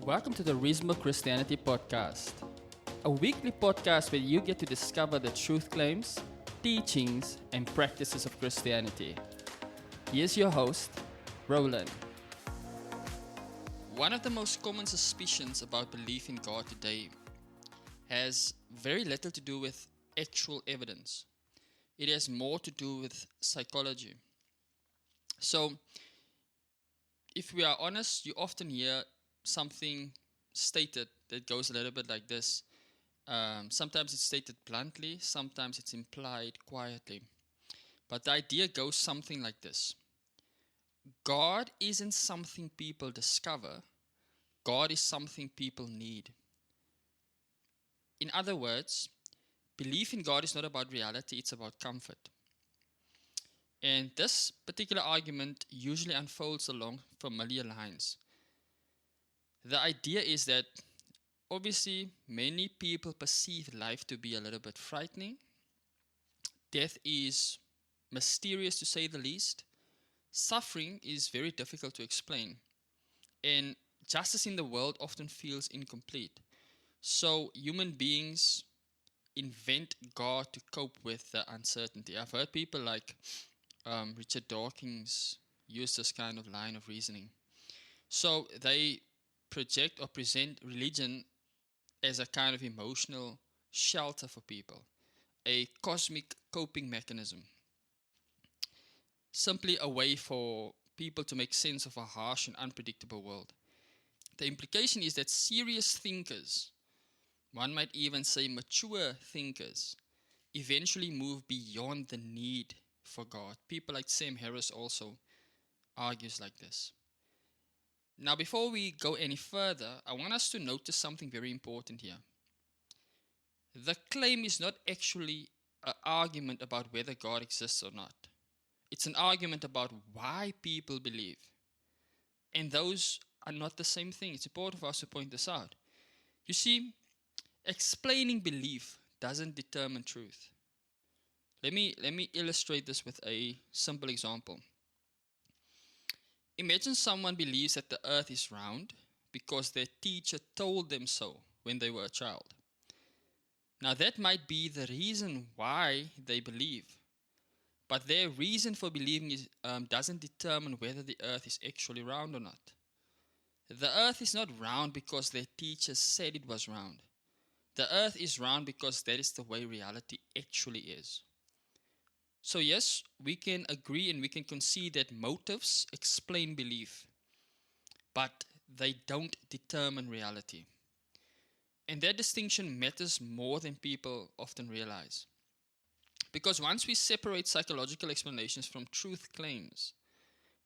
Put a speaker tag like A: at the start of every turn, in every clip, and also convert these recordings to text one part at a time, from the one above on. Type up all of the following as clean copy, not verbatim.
A: Welcome to the Reasonable Christianity Podcast, a weekly podcast where you get to discover the truth claims, teachings, and practices of Christianity. Here's your host, Roland. One of the most common suspicions about belief in God today has very little to do with actual evidence. It has more to do with psychology. So, if we are honest, you often hear something stated that goes a little bit like this. Sometimes it's stated bluntly, sometimes it's implied quietly. But the idea goes something like this. God isn't something people discover. God is something people need. In other words, belief in God is not about reality, it's about comfort. And this particular argument usually unfolds along familiar lines. The idea is that obviously many people perceive life to be a little bit frightening. Death is mysterious to say the least. Suffering is very difficult to explain. And justice in the world often feels incomplete. So human beings invent God to cope with the uncertainty. I've heard people like Richard Dawkins use this kind of line of reasoning. So they project or present religion as a kind of emotional shelter for people, a cosmic coping mechanism, simply a way for people to make sense of a harsh and unpredictable world. The implication is that serious thinkers, one might even say mature thinkers, eventually move beyond the need for God. People like Sam Harris also argues like this. Now, before we go any further, I want us to notice something very important here. The claim is not actually an argument about whether God exists or not. It's an argument about why people believe. And those are not the same thing. It's important for us to point this out. You see, explaining belief doesn't determine truth. Let me illustrate this with a simple example. Imagine someone believes that the earth is round because their teacher told them so when they were a child. Now that might be the reason why they believe, but their reason for believing doesn't determine whether the earth is actually round or not. The earth is not round because their teacher said it was round. The earth is round because that is the way reality actually is. So yes, we can agree and we can concede that motives explain belief, but they don't determine reality. And that distinction matters more than people often realize. Because once we separate psychological explanations from truth claims,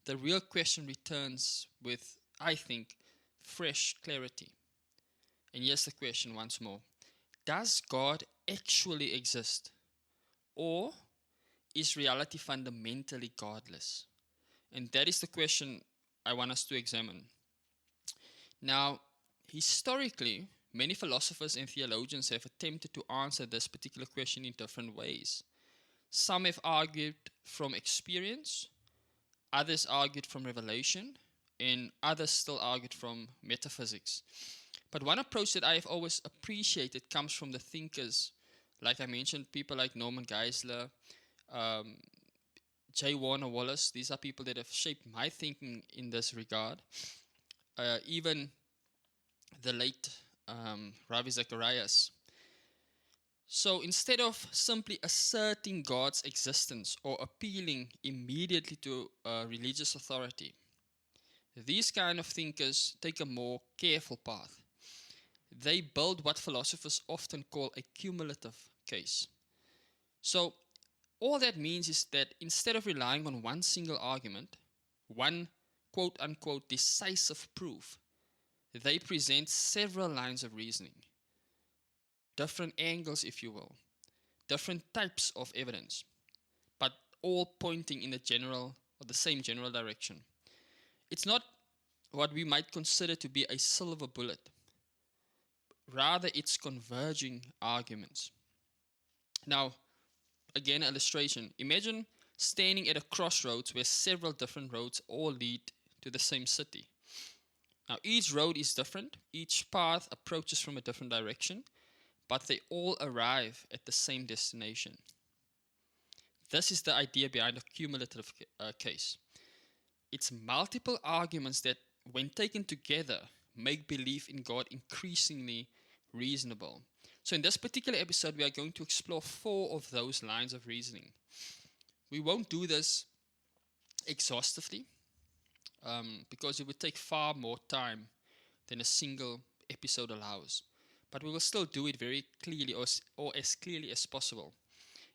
A: the real question returns with, I think, fresh clarity. And here's the question once more. Does God actually exist? Or is reality fundamentally godless? And that is the question I want us to examine. Now, historically, many philosophers and theologians have attempted to answer this particular question in different ways. Some have argued from experience, others argued from revelation, and others still argued from metaphysics. But one approach that I have always appreciated comes from the thinkers, like I mentioned, people like Norman Geisler, J. Warner Wallace. These are people that have shaped my thinking in this regard. Even the late Ravi Zacharias. So instead of simply asserting God's existence or appealing immediately to religious authority, these kind of thinkers take a more careful path. They build what philosophers often call a cumulative case. So all that means is that instead of relying on one single argument, one quote unquote decisive proof, they present several lines of reasoning, different angles, if you will, different types of evidence, but all pointing in the same general direction. It's not what we might consider to be a silver bullet. Rather, it's converging arguments. Now, again, illustration. Imagine standing at a crossroads where several different roads all lead to the same city. Now, each road is different, each path approaches from a different direction, but they all arrive at the same destination. This is the idea behind a cumulative case. It's multiple arguments that, when taken together, make belief in God increasingly reasonable. So, in this particular episode, we are going to explore 4 of those lines of reasoning. We won't do this exhaustively because it would take far more time than a single episode allows. But we will still do it very clearly, or as clearly as possible.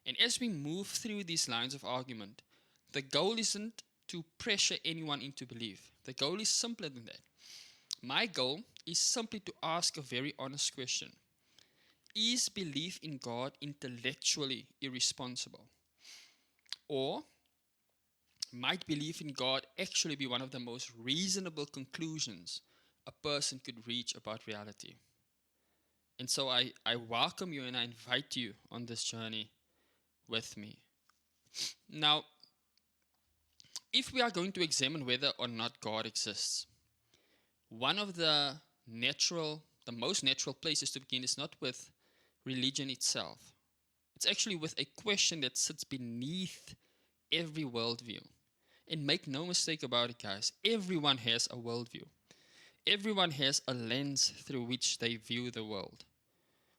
A: And as we move through these lines of argument, the goal isn't to pressure anyone into belief. The goal is simpler than that. My goal is simply to ask a very honest question. Is belief in God intellectually irresponsible? Or might belief in God actually be one of the most reasonable conclusions a person could reach about reality? And so I welcome you and I invite you on this journey with me. Now, if we are going to examine whether or not God exists, one of the most natural places to begin is not with religion itself. It's actually with a question that sits beneath every worldview. And make no mistake about it, guys, everyone has a worldview. Everyone has a lens through which they view the world.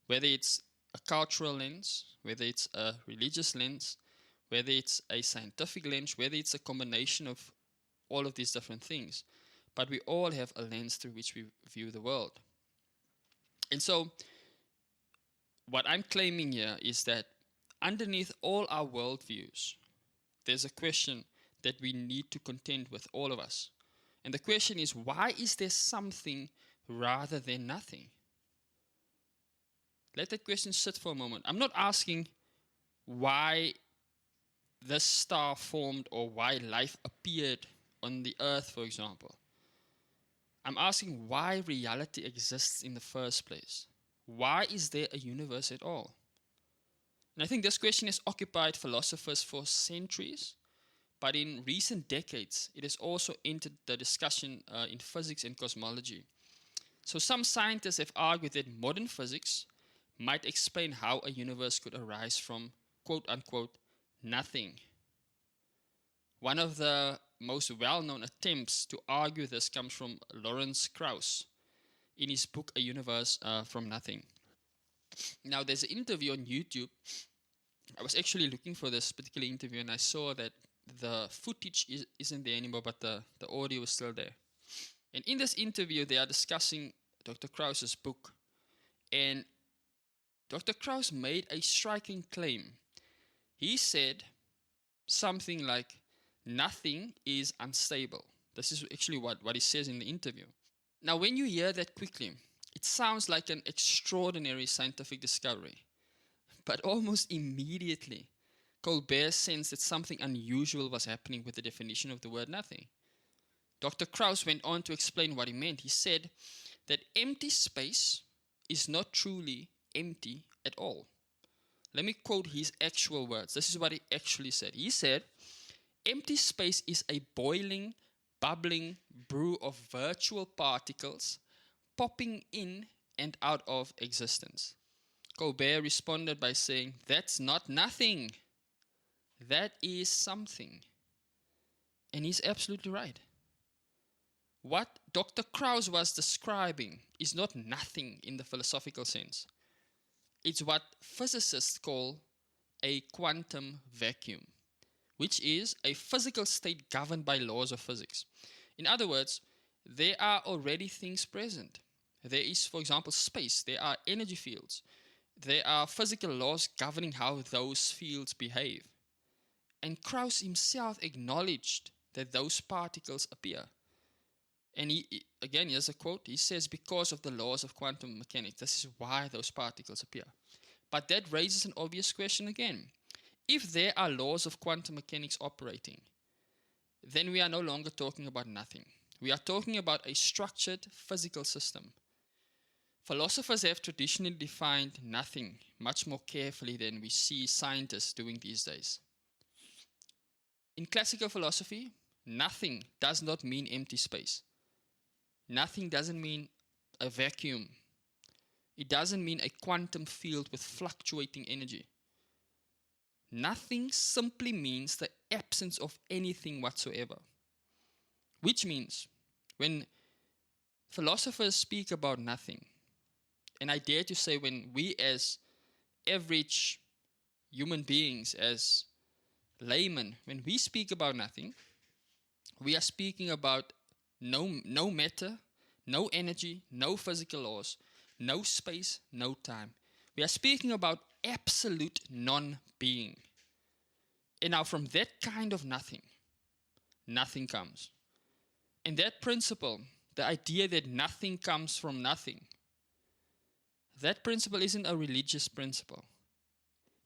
A: Whether it's a cultural lens, whether it's a religious lens, whether it's a scientific lens, whether it's a combination of all of these different things. But we all have a lens through which we view the world. And so, what I'm claiming here is that underneath all our worldviews, there's a question that we need to contend with, all of us. And the question is, why is there something rather than nothing? Let that question sit for a moment. I'm not asking why this star formed or why life appeared on the earth, for example. I'm asking why reality exists in the first place. Why is there a universe at all? And I think this question has occupied philosophers for centuries, but in recent decades, it has also entered the discussion in physics and cosmology. So some scientists have argued that modern physics might explain how a universe could arise from, quote unquote, nothing. One of the most well-known attempts to argue this comes from Lawrence Krauss in his book, A Universe from Nothing. Now, there's an interview on YouTube. I was actually looking for this particular interview, and I saw that the footage isn't there anymore, but the audio is still there. And in this interview, they are discussing Dr. Krauss's book. And Dr. Krauss made a striking claim. He said something like, nothing is unstable. This is actually what he says in the interview. Now, when you hear that quickly, it sounds like an extraordinary scientific discovery. But almost immediately, Colbert sensed that something unusual was happening with the definition of the word nothing. Dr. Krauss went on to explain what he meant. He said that empty space is not truly empty at all. Let me quote his actual words. This is what he actually said. He said, empty space is a boiling, bubbling brew of virtual particles popping in and out of existence. Colbert responded by saying, that's not nothing. That is something. And he's absolutely right. What Dr. Krauss was describing is not nothing in the philosophical sense. It's what physicists call a quantum vacuum, which is a physical state governed by laws of physics. In other words, there are already things present. There is, for example, space. There are energy fields. There are physical laws governing how those fields behave. And Krauss himself acknowledged that those particles appear. And again, here's a quote. He says, because of the laws of quantum mechanics, this is why those particles appear. But that raises an obvious question again. If there are laws of quantum mechanics operating, then we are no longer talking about nothing. We are talking about a structured physical system. Philosophers have traditionally defined nothing much more carefully than we see scientists doing these days. In classical philosophy, nothing does not mean empty space. Nothing doesn't mean a vacuum. It doesn't mean a quantum field with fluctuating energy. Nothing simply means the absence of anything whatsoever. Which means, when philosophers speak about nothing, and I dare to say when we as average human beings, as laymen, when we speak about nothing, we are speaking about no matter, no energy, no physical laws, no space, no time. We are speaking about absolute non-being. And now from that kind of nothing, nothing comes. And that principle, the idea that nothing comes from nothing, that principle isn't a religious principle.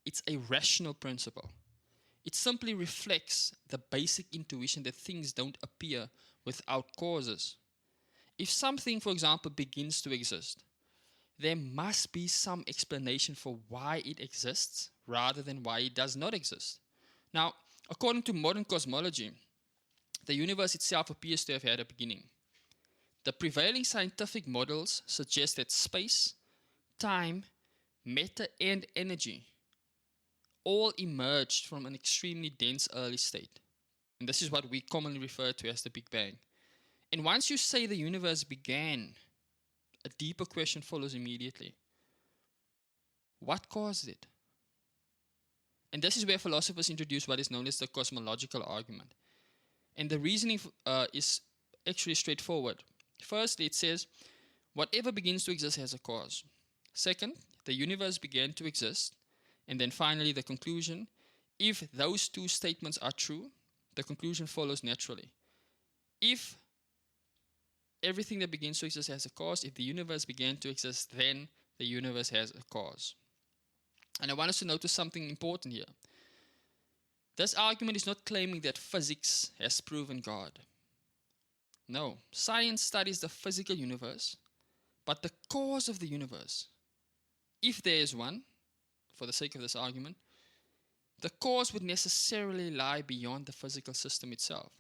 A: It's a rational principle. It simply reflects the basic intuition that things don't appear without causes. If something, for example, begins to exist, there must be some explanation for why it exists rather than why it does not exist. Now, according to modern cosmology, the universe itself appears to have had a beginning. The prevailing scientific models suggest that space, time, matter, and energy all emerged from an extremely dense early state. And this is what we commonly refer to as the Big Bang. And once you say the universe began, a deeper question follows immediately. What caused it? And this is where philosophers introduce what is known as the cosmological argument. And the reasoning is actually straightforward. Firstly, it says, whatever begins to exist has a cause. Second, the universe began to exist. And then finally, the conclusion. If those two statements are true, the conclusion follows naturally. If everything that begins to exist has a cause, if the universe began to exist, then the universe has a cause. And I want us to notice something important here. This argument is not claiming that physics has proven God. No, science studies the physical universe, but the cause of the universe, if there is one, for the sake of this argument, the cause would necessarily lie beyond the physical system itself.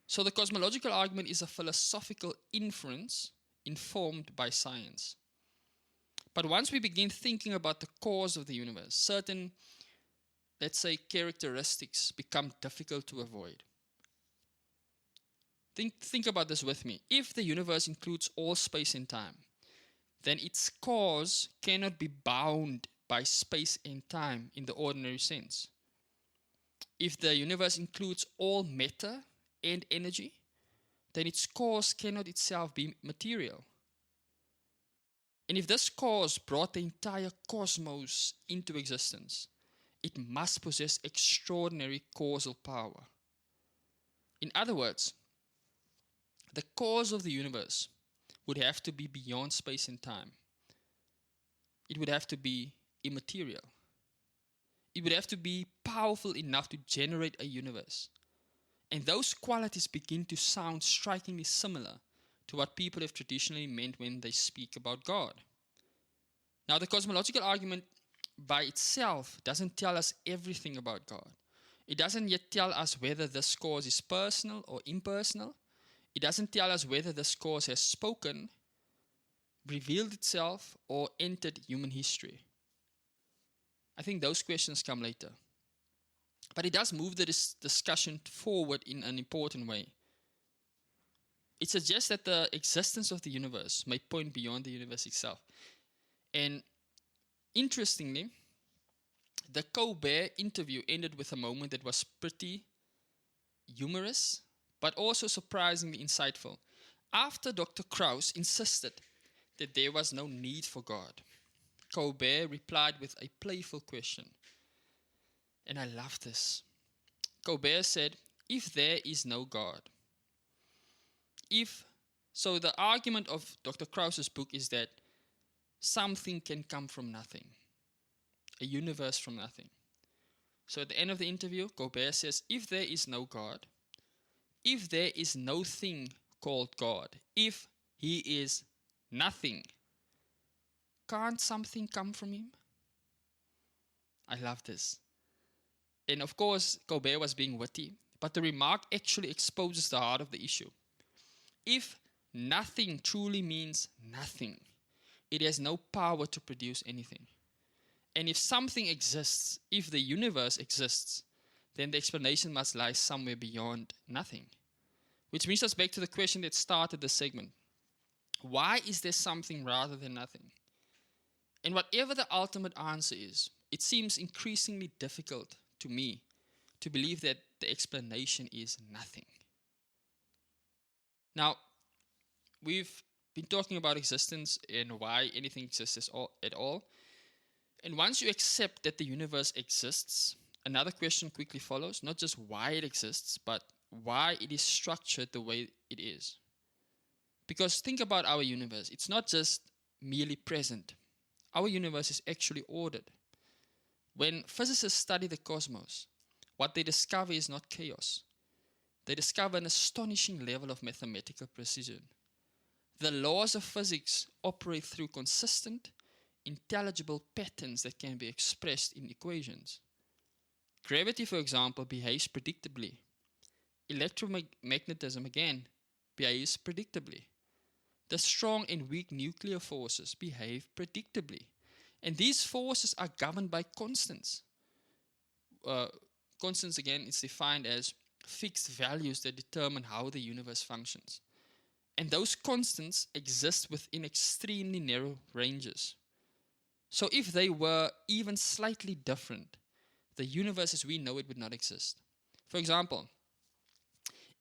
A: So the cosmological argument is a philosophical inference informed by science. But once we begin thinking about the cause of the universe, certain, let's say, characteristics become difficult to avoid. Think about this with me. If the universe includes all space and time, then its cause cannot be bound by space and time in the ordinary sense. If the universe includes all matter and energy, then its cause cannot itself be material. And if this cause brought the entire cosmos into existence, it must possess extraordinary causal power. In other words, the cause of the universe would have to be beyond space and time. It would have to be immaterial. It would have to be powerful enough to generate a universe. And those qualities begin to sound strikingly similar to what people have traditionally meant when they speak about God. Now, the cosmological argument by itself doesn't tell us everything about God. It doesn't yet tell us whether this cause is personal or impersonal. It doesn't tell us whether this cause has spoken, revealed itself, or entered human history. I think those questions come later. But it does move the discussion forward in an important way. It suggests that the existence of the universe may point beyond the universe itself. And interestingly, the Colbert interview ended with a moment that was pretty humorous, but also surprisingly insightful. After Dr. Krauss insisted that there was no need for God, Colbert replied with a playful question. And I love this. Colbert said, if there is no God, so the argument of Dr. Krauss's book is that something can come from nothing, a universe from nothing. So at the end of the interview, Colbert says, if there is no God, if there is no thing called God, if he is nothing, can't something come from him? I love this. And of course, Colbert was being witty, but the remark actually exposes the heart of the issue. If Nothing truly means nothing. It has no power to produce anything. And if something exists, if the universe exists, then the explanation must lie somewhere beyond nothing. Which brings us back to the question that started this segment. Why is there something rather than nothing? And whatever the ultimate answer is, it seems increasingly difficult to me to believe that the explanation is nothing. Now, we've been talking about existence and why anything exists at all. And once you accept that the universe exists, another question quickly follows, not just why it exists, but why it is structured the way it is. Because think about our universe. It's not just merely present. Our universe is actually ordered. When physicists study the cosmos, what they discover is not chaos. They discover an astonishing level of mathematical precision. The laws of physics operate through consistent, intelligible patterns that can be expressed in equations. Gravity, for example, behaves predictably. Electromagnetism, again, behaves predictably. The strong and weak nuclear forces behave predictably. And these forces are governed by constants. Constants, again, is defined as fixed values that determine how the universe functions. And those constants exist within extremely narrow ranges. So if they were even slightly different, the universe as we know it would not exist. For example,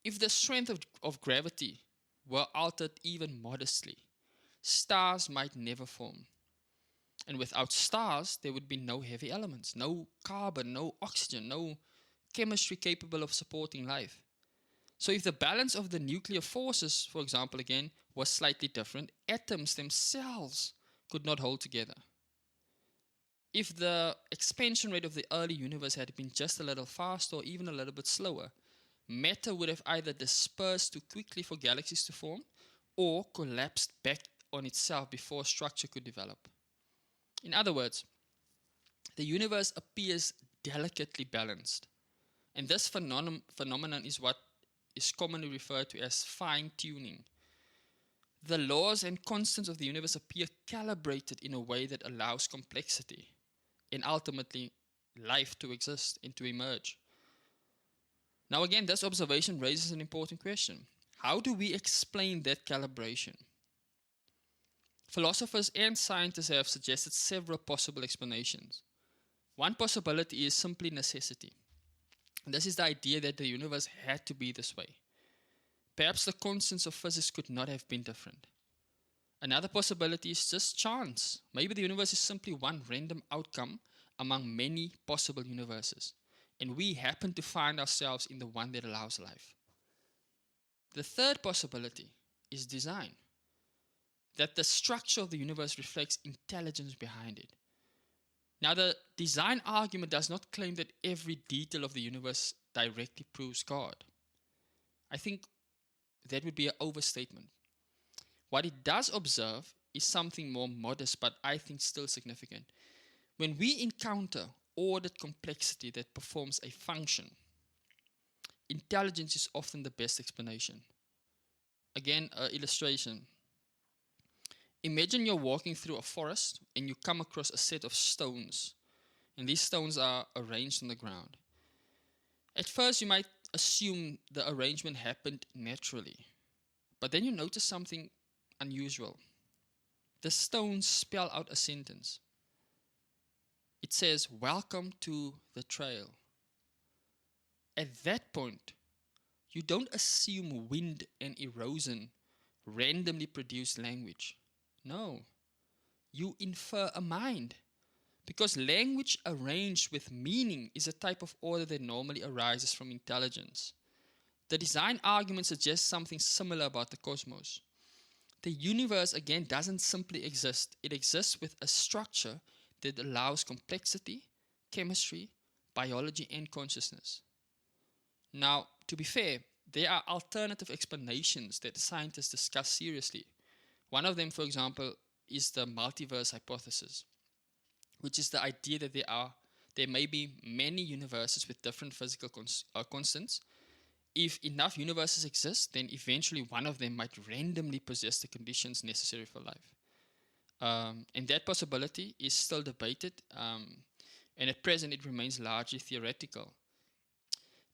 A: if the strength of gravity were altered even modestly, stars might never form. And without stars, there would be no heavy elements, no carbon, no oxygen, no chemistry capable of supporting life. So if the balance of the nuclear forces, for example, again, was slightly different, atoms themselves could not hold together. If the expansion rate of the early universe had been just a little faster or even a little bit slower, matter would have either dispersed too quickly for galaxies to form or collapsed back on itself before structure could develop. In other words, the universe appears delicately balanced. And this phenomenon is what is commonly referred to as fine-tuning. The laws and constants of the universe appear calibrated in a way that allows complexity and ultimately life to exist and to emerge. Now again, this observation raises an important question. How do we explain that calibration? Philosophers and scientists have suggested several possible explanations. One possibility is simply necessity. And this is the idea that the universe had to be this way. Perhaps the constants of physics could not have been different. Another possibility is just chance. Maybe the universe is simply one random outcome among many possible universes, and we happen to find ourselves in the one that allows life. The third possibility is design. That the structure of the universe reflects intelligence behind it. Now, the design argument does not claim that every detail of the universe directly proves God. I think that would be an overstatement. What it does observe is something more modest, but I think still significant. When we encounter ordered complexity that performs a function, intelligence is often the best explanation. Again, an illustration. Imagine you're walking through a forest and you come across a set of stones, and these stones are arranged on the ground. At first, you might assume the arrangement happened naturally, but then you notice something unusual. The stones spell out a sentence. It says, "Welcome to the trail." At that point, you don't assume wind and erosion randomly produce language. No, you infer a mind. Because language arranged with meaning is a type of order that normally arises from intelligence. The design argument suggests something similar about the cosmos. The universe, again, doesn't simply exist. It exists with a structure that allows complexity, chemistry, biology, and consciousness. Now, to be fair, there are alternative explanations that scientists discuss seriously. One of them, for example, is the multiverse hypothesis, which is the idea that there may be many universes with different physical constants, if enough universes exist, then eventually one of them might randomly possess the conditions necessary for life. And that possibility is still debated, and at present it remains largely theoretical.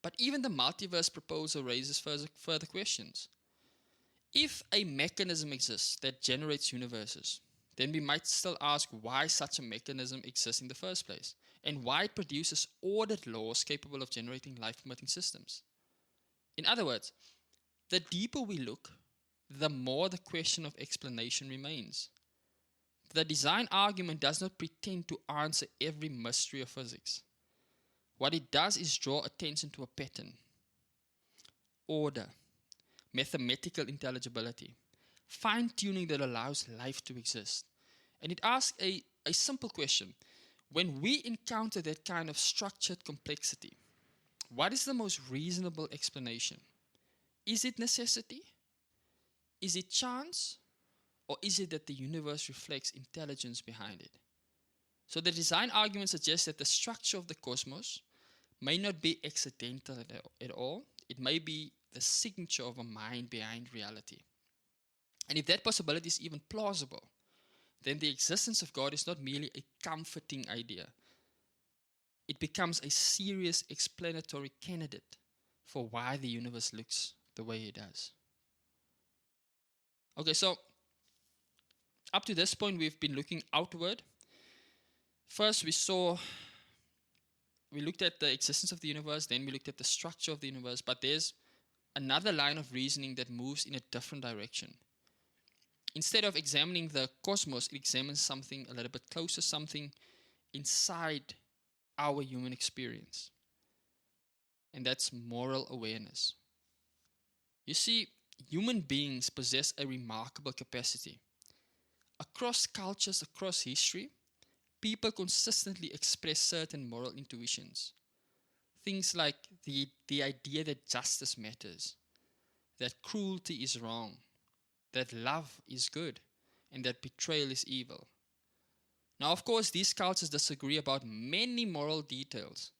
A: But even the multiverse proposal raises further questions. If a mechanism exists that generates universes, then we might still ask why such a mechanism exists in the first place, and why it produces ordered laws capable of generating life-permitting systems. In other words, the deeper we look, the more the question of explanation remains. The design argument does not pretend to answer every mystery of physics. What it does is draw attention to a pattern, order, mathematical intelligibility, fine-tuning that allows life to exist. And it asks a simple question. When we encounter that kind of structured complexity, what is the most reasonable explanation? Is it necessity? Is it chance? Or is it that the universe reflects intelligence behind it? So the design argument suggests that the structure of the cosmos may not be accidental at all. It may be the signature of a mind behind reality. And if that possibility is even plausible, then the existence of God is not merely a comforting idea. It becomes a serious explanatory candidate for why the universe looks the way it does. Okay, so up to this point, we've been looking outward. First, we looked at the existence of the universe, then we looked at the structure of the universe, but there's another line of reasoning that moves in a different direction. Instead of examining the cosmos, it examines something a little bit closer, something inside our human experience. And that's moral awareness. You see, human beings possess a remarkable capacity. Across cultures, across history, people consistently express certain moral intuitions. Things like the idea that justice matters, that cruelty is wrong, that love is good, and that betrayal is evil. Now, of course, these cultures disagree about many moral details.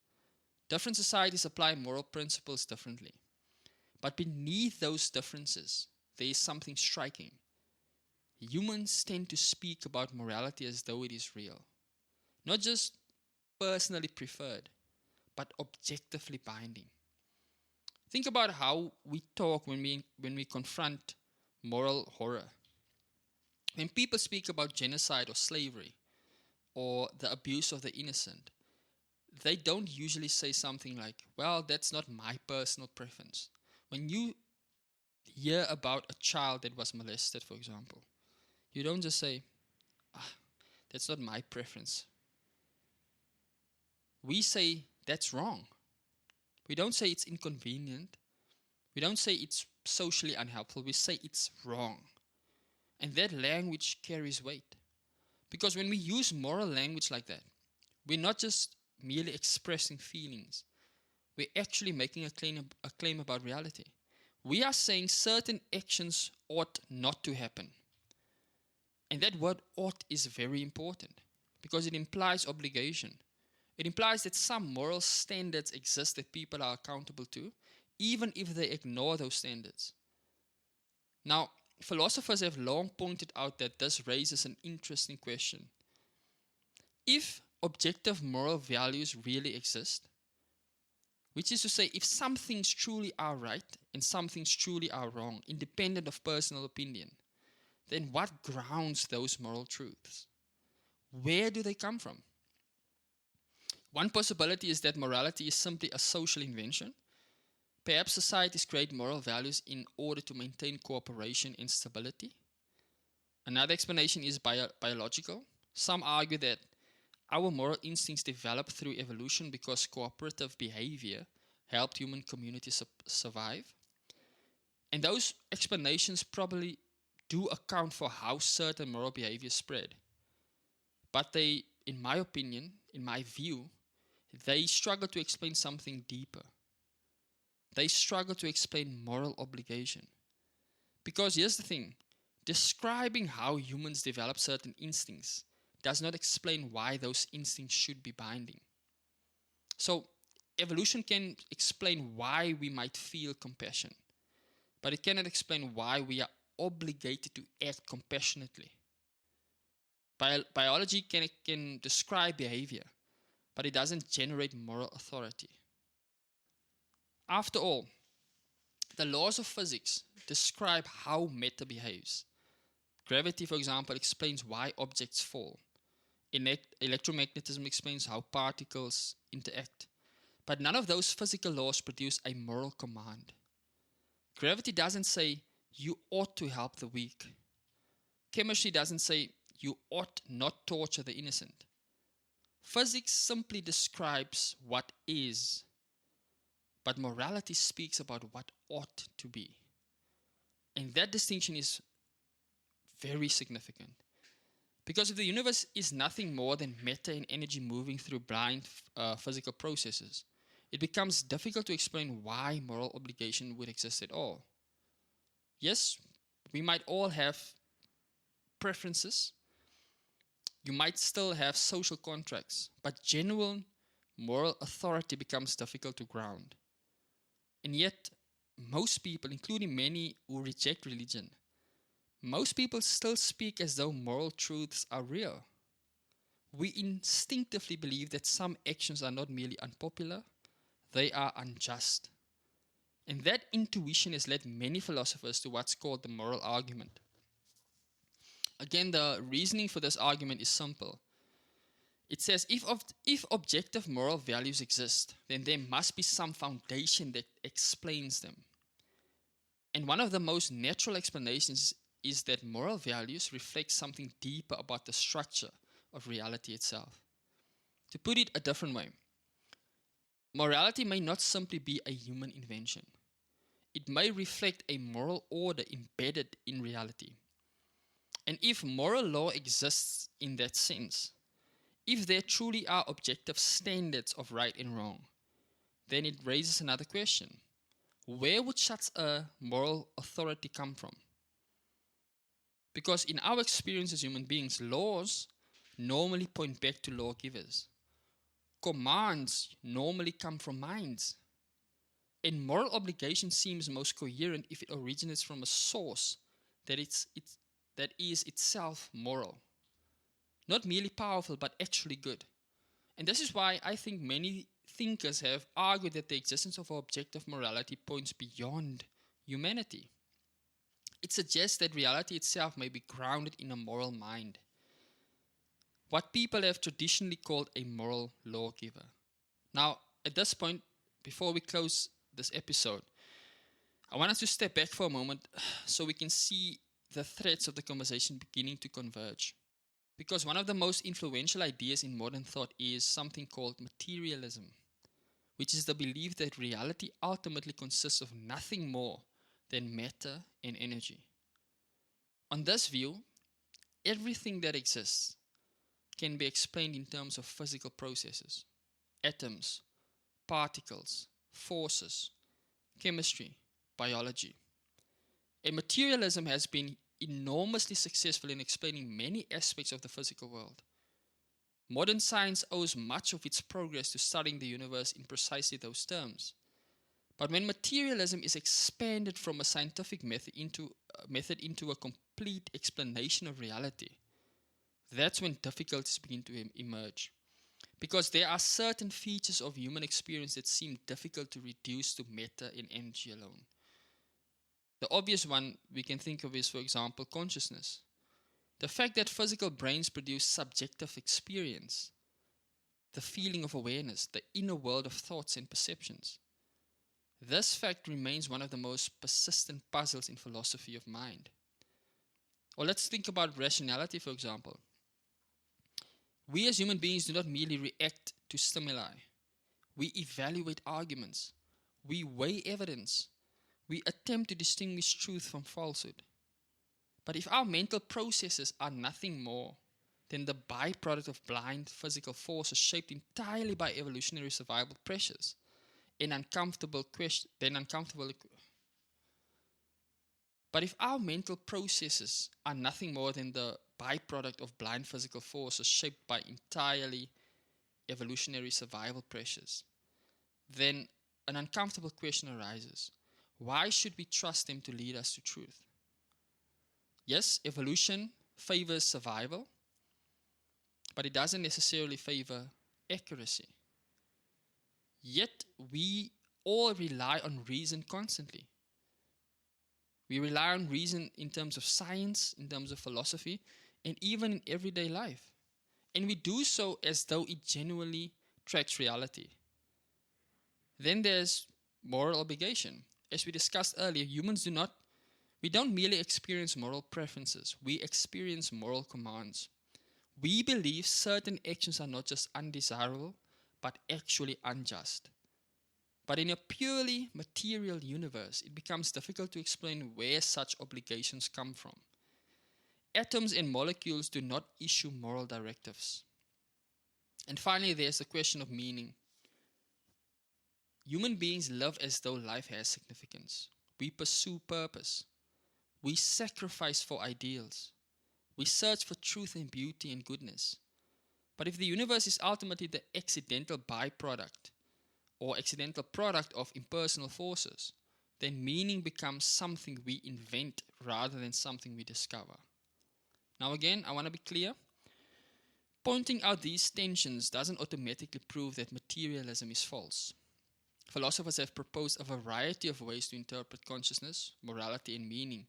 A: Different societies apply moral principles differently. But beneath those differences, there is something striking. Humans tend to speak about morality as though it is real. Not just personally preferred, but objectively binding. Think about how we talk when we confront moral horror. When people speak about genocide or slavery or the abuse of the innocent, they don't usually say something like, well, that's not my personal preference. When you hear about a child that was molested, for example, you don't just say, that's not my preference. We say that's wrong. We don't say it's inconvenient. We don't say it's socially unhelpful. We say it's wrong. And that language carries weight. Because when we use moral language like that, we're not just merely expressing feelings. We're actually making a claim about reality. We are saying certain actions ought not to happen. And that word ought is very important because it implies obligation. It implies that some moral standards exist that people are accountable to, even if they ignore those standards. Now, philosophers have long pointed out that this raises an interesting question. If objective moral values really exist, which is to say, if some things truly are right and some things truly are wrong, independent of personal opinion, then what grounds those moral truths? Where do they come from? One possibility is that morality is simply a social invention. Perhaps societies create moral values in order to maintain cooperation and stability. Another explanation is biological. Some argue that our moral instincts developed through evolution because cooperative behavior helped human communities survive. And those explanations probably do account for how certain moral behavior spread. But they, in my opinion, in my view, they struggle to explain something deeper. They struggle to explain moral obligation. Because here's the thing, describing how humans develop certain instincts does not explain why those instincts should be binding. So, Evolution can explain why we might feel compassion, but it cannot explain why we are obligated to act compassionately. Biology can describe behavior, but it doesn't generate moral authority. After all, the laws of physics describe how matter behaves. Gravity, for example, explains why objects fall. Electromagnetism explains how particles interact. But none of those physical laws produce a moral command. Gravity doesn't say, you ought to help the weak. Chemistry doesn't say, you ought not torture the innocent. Physics simply describes what is, but morality speaks about what ought to be. And that distinction is very significant. Because if the universe is nothing more than matter and energy moving through blind physical processes, it becomes difficult to explain why moral obligation would exist at all. Yes, we might all have preferences. You might still have social contracts, but genuine moral authority becomes difficult to ground. And yet, most people, including many who reject religion, most people still speak as though moral truths are real. We instinctively believe that some actions are not merely unpopular, they are unjust. And that intuition has led many philosophers to what's called the moral argument. Again, the reasoning for this argument is simple. It says if objective moral values exist, then there must be some foundation that explains them. And one of the most natural explanations is that moral values reflect something deeper about the structure of reality itself. To put it a different way, morality may not simply be a human invention. It may reflect a moral order embedded in reality. And if moral law exists in that sense, if there truly are objective standards of right and wrong, then it raises another question. Where would such a moral authority come from? Because in our experience as human beings, laws normally point back to lawgivers. Commands normally come from minds. And moral obligation seems most coherent if it originates from a source that is itself moral. Not merely powerful, but actually good. And this is why I think many thinkers have argued that the existence of objective morality points beyond humanity. It suggests that reality itself may be grounded in a moral mind, what people have traditionally called a moral lawgiver. Now, at this point, before we close this episode, I want us to step back for a moment so we can see the threads of the conversation beginning to converge. Because one of the most influential ideas in modern thought is something called materialism, which is the belief that reality ultimately consists of nothing more than matter and energy. On this view, everything that exists can be explained in terms of physical processes, atoms, particles, forces, chemistry, biology. And materialism has been enormously successful in explaining many aspects of the physical world. Modern science owes much of its progress to studying the universe in precisely those terms. But when materialism is expanded from a scientific method into a complete explanation of reality, that's when difficulties begin to emerge. Because there are certain features of human experience that seem difficult to reduce to matter and energy alone. The obvious one we can think of is, for example, consciousness. The fact that physical brains produce subjective experience, the feeling of awareness, the inner world of thoughts and perceptions. This fact remains one of the most persistent puzzles in philosophy of mind. Or let's think about rationality, for example. We as human beings do not merely react to stimuli. We evaluate arguments. We weigh evidence. We attempt to distinguish truth from falsehood. But if our mental processes are nothing more than the byproduct of blind physical forces shaped entirely by evolutionary survival pressures, But if our mental processes are nothing more than the byproduct of blind physical forces shaped by entirely evolutionary survival pressures, then an uncomfortable question arises. Why should we trust them to lead us to truth? Yes, evolution favors survival, but it doesn't necessarily favor accuracy. Yet we all rely on reason constantly. We rely on reason in terms of science, in terms of philosophy, and even in everyday life. And we do so as though it genuinely tracks reality. Then there's moral obligation. As we discussed earlier, we don't merely experience moral preferences, we experience moral commands. We believe certain actions are not just undesirable, but actually unjust. But in a purely material universe, it becomes difficult to explain where such obligations come from. Atoms and molecules do not issue moral directives. And finally, there's the question of meaning. Human beings live as though life has significance. We pursue purpose. We sacrifice for ideals. We search for truth and beauty and goodness. But if the universe is ultimately the accidental byproduct or accidental product of impersonal forces, then meaning becomes something we invent rather than something we discover. Now again, I want to be clear. Pointing out these tensions doesn't automatically prove that materialism is false. Philosophers have proposed a variety of ways to interpret consciousness, morality, and meaning,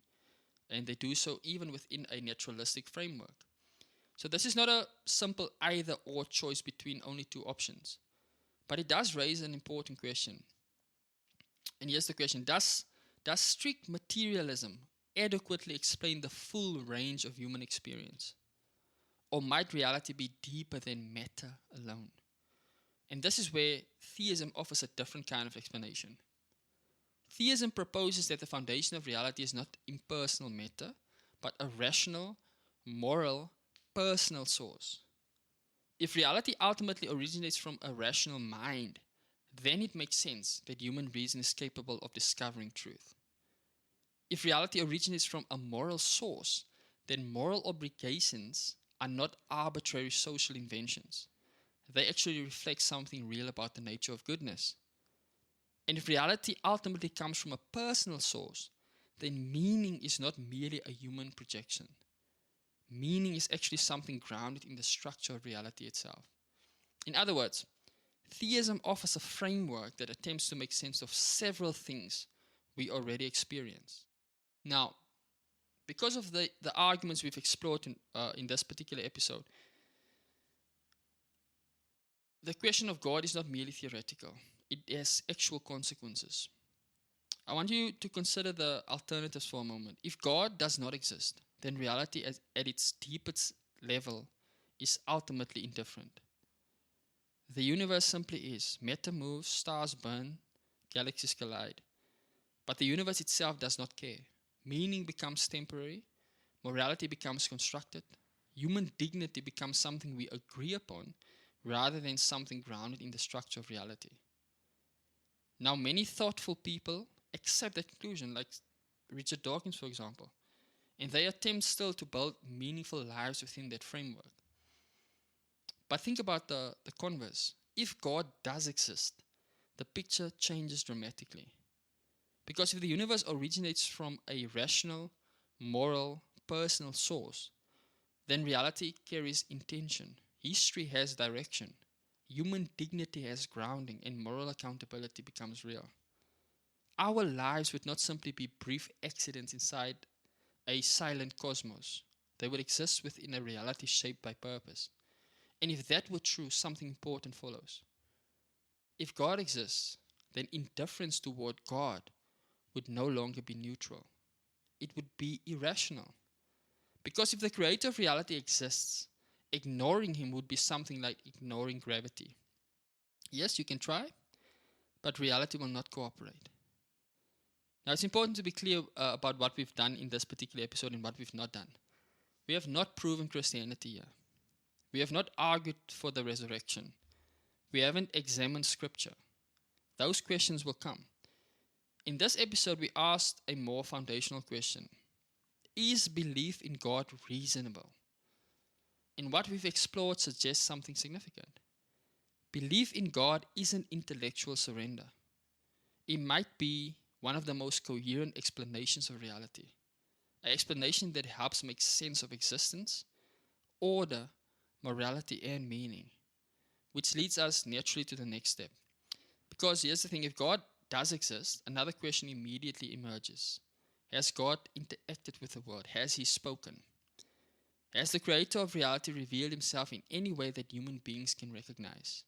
A: and they do so even within a naturalistic framework. So this is not a simple either-or choice between only two options, but it does raise an important question. And here's the question: Does strict materialism adequately explain the full range of human experience? Or might reality be deeper than matter alone? And this is where theism offers a different kind of explanation. Theism proposes that the foundation of reality is not impersonal matter, but a rational, moral, personal source. If reality ultimately originates from a rational mind, then it makes sense that human reason is capable of discovering truth. If reality originates from a moral source, then moral obligations are not arbitrary social inventions. They actually reflect something real about the nature of goodness. And if reality ultimately comes from a personal source, then meaning is not merely a human projection. Meaning is actually something grounded in the structure of reality itself. In other words, theism offers a framework that attempts to make sense of several things we already experience. Now, because of the arguments we've explored in this particular episode, the question of God is not merely theoretical. It has actual consequences. I want you to consider the alternatives for a moment. If God does not exist, then reality at its deepest level is ultimately indifferent. The universe simply is. Matter moves, stars burn, galaxies collide. But the universe itself does not care. Meaning becomes temporary, morality becomes constructed, human dignity becomes something we agree upon rather than something grounded in the structure of reality. Now, many thoughtful people accept that conclusion, like Richard Dawkins, for example, and they attempt still to build meaningful lives within that framework. But think about the converse. If God does exist, the picture changes dramatically. Because if the universe originates from a rational, moral, personal source, then reality carries intention. History has direction. Human dignity has grounding, and moral accountability becomes real. Our lives would not simply be brief accidents inside a silent cosmos. They would exist within a reality shaped by purpose. And if that were true, something important follows. If God exists, then indifference toward God would no longer be neutral. It would be irrational. Because if the creator of reality exists, ignoring him would be something like ignoring gravity. Yes, you can try, but reality will not cooperate. Now, it's important to be clear about what we've done in this particular episode and what we've not done. We have not proven Christianity here. We have not argued for the resurrection. We haven't examined scripture. Those questions will come. In this episode, we asked a more foundational question. Is belief in God reasonable? And what we've explored suggests something significant. Belief in God is an intellectual surrender. It might be one of the most coherent explanations of reality, an explanation that helps make sense of existence, order, morality, and meaning, which leads us naturally to the next step. Because here's the thing, if God does exist, another question immediately emerges. Has God interacted with the world? Has He spoken? Has the creator of reality revealed Himself in any way that human beings can recognize?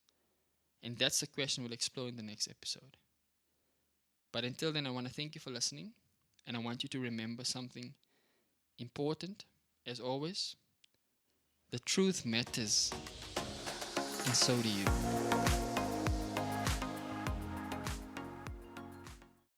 A: And that's the question we'll explore in the next episode. But until then, I want to thank you for listening, and I want you to remember something important, as always. The truth matters, and so do you.